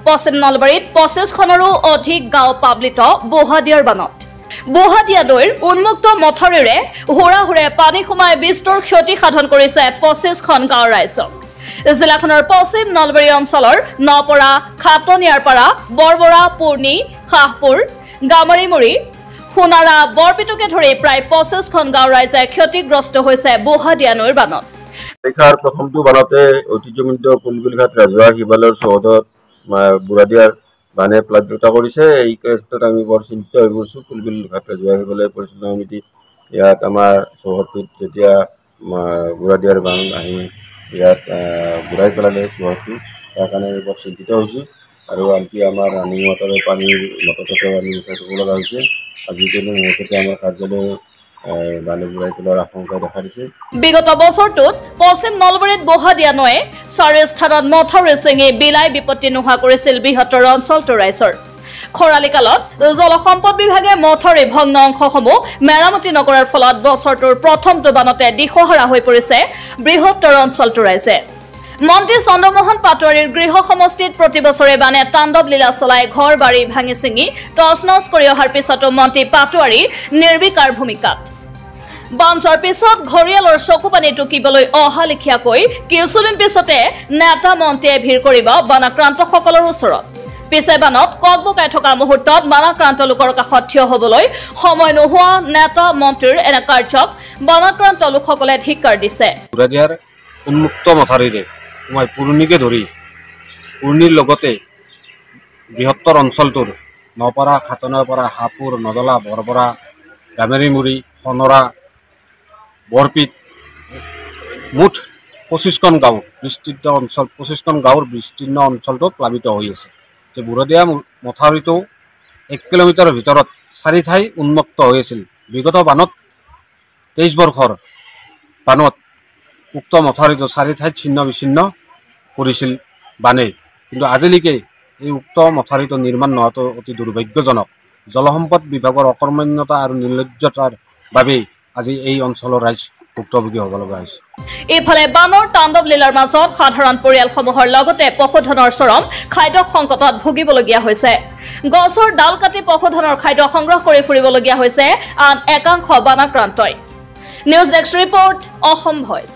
পশ্চিম নলবাৰীত 25খনৰো অধিক গাঁও প্লাবিত বহাদিয়াৰ বানত। বহাদিয়া নৈৰ উন্মুক্ত মথাউৰিৰে হুৰাহুৰে পানী সোমাই বিস্তৰ ক্ষতি সাধন কৰিছে 25খন গাঁৱৰ ৰাইজক। জিলাখনৰ পশ্চিম নলবাৰী অঞ্চলৰ নপৰা, খাটনিয়াৰপাৰা, বৰবৰা, পূৰ্ণি, শাহপুৰ, গামাৰীমুৰি, সোণাৰা, বৰপিটকে ধৰি প্ৰায় 25খন গাঁৱৰ ৰাইজে ক্ষতিগ্ৰস্ত হৈছে বহাদিয়া নৈৰ বানত। বাৰিষাৰ প্ৰথমটো বানতে ঐতিহ্যমণ্ডিত কুলবিলঘাট ৰাজহুৱা শিৱালয়ৰ চৌহদত বুঢ়াদিয়াৰ বানে প্লাবিত কৰিছে। এই ক্ষেত্ৰত আমি বৰ চিন্তিত হৈ পৰিছোঁ। কুলবিলঘাট ৰাজহুৱা শিৱালয় পৰিচালনা সমিতি ইয়াত আমাৰ চৌহদটোত যেতিয়া বুঢ়াদিয়াৰ বান আহি ইয়াত বুঢ়াই পেলালে চৌহদটো, তাৰ কাৰণে আমি বৰ চিন্তিত হৈছোঁ। আৰু আনকি আমাৰ ৰানিং ৱাটাৰৰ পানীৰ মটৰতে আমি উঠাই থ'ব লগা হৈছে। আজিকালি মুহূৰ্ততে আমাৰ কাৰ্যালয়ে বানে বুঢ়াই পেলোৱাৰ আশংকা দেখা দিছে। বিগত বছৰটোত পশ্চিম নলবাৰীত বহাদিয়া নৈয়ে 4 স্থানত মথাউৰি ছিঙি বিলাই বিপত্তি নোহোৱা কৰিছিল বৃহত্তৰ অঞ্চলটোৰ ৰাইজৰ। খৰালি কালত জলসম্পদ বিভাগে মথাউৰি ভগ্ন অংশসমূহ মেৰামতি নকৰাৰ ফলত বছৰটোৰ প্ৰথমটো বানতে দিশহাৰা হৈ পৰিছে বৃহত্তৰ অঞ্চলটোৰ ৰাইজে। মন্ত্ৰী চন্দ্ৰমোহন পাটোৱাৰীৰ গৃহ সমষ্টিত প্ৰতি বছৰে বানে তাণ্ডৱ লীলা চলাই ঘৰ বাৰী ভাঙি ছিঙি তছনছ কৰি অহাৰ পিছতো মন্ত্ৰী পাটোৱাৰী নিৰ্বিকাৰ ভূমিকাত। বান যোৱাৰ পিছত ঘৰিয়ালৰ চকুপানী টুকিবলৈ অহা লেখীয়াকৈ কিছুদিন পিছতে নেতা মন্ত্ৰীয়ে ভিৰ কৰিব বানাক্ৰান্তসকলৰ ওচৰত। পিছে বানত ককবকাই থকা মুহূৰ্তত বানাক্ৰান্ত লোকৰ কাষত থিয় হ'বলৈ সময় নোহোৱা নেতা মন্ত্ৰীৰ এনে কাৰ্যক বানাক্ৰান্ত লোকসকলে ধিক্কাৰ দিছে। বুঢ়াদিয়াৰ উন্মুক্ত মথাউৰিৰে মই পূৰ্ণিকে ধৰি পূৰ্ণিৰ লগতে বৃহত্তৰ অঞ্চলটোৰ নপাৰা, খাটনিয়াৰপাৰা, হাপুৰ, নদলা, বৰবৰা, গামেৰীমুৰি, সোণৰা, বৰপিট, মুঠ 25খন গাঁও বিস্তৃত অঞ্চল, 25খন গাঁৱৰ বিস্তীৰ্ণ অঞ্চলটো প্লাবিত হৈ আছে। যে বুঢ়াদিয়া মথাউৰিটো 1 কিলোমিটাৰৰ ভিতৰত 4 ঠাই উন্মুক্ত হৈ আছিল। বিগত বানত 23 বৰ্ষৰ বানত উক্ত মথাউৰিটো 4 ঠাইত ছিন্ন বিচ্ছিন্ন কৰিছিল বানে, কিন্তু আজিলৈকে এই উক্ত মথাউৰিটো নিৰ্মাণ নোহোৱাটো অতি দুৰ্ভাগ্যজনক। জলসম্পদ বিভাগৰ অকৰ্মণ্যতা আৰু নিৰ্লজ্জতাৰ বাবেই আজি এই অঞ্চলৰ ৰাইজ ভুক্তভোগী হ'ব লগা হৈছে। ইফালে বানৰ তাণ্ডৱ লীলাৰ মাজত সাধাৰণ পৰিয়ালসমূহৰ লগতে পশুধনৰ চৰম খাদ্য সংকটত ভুগিবলগীয়া হৈছে। গছৰ ডাল কাটি পশুধনৰ খাদ্য সংগ্ৰহ কৰি ফুৰিবলগীয়া হৈছে আন একাংশ বানাক্ৰান্তই। News desk report, Asom voice.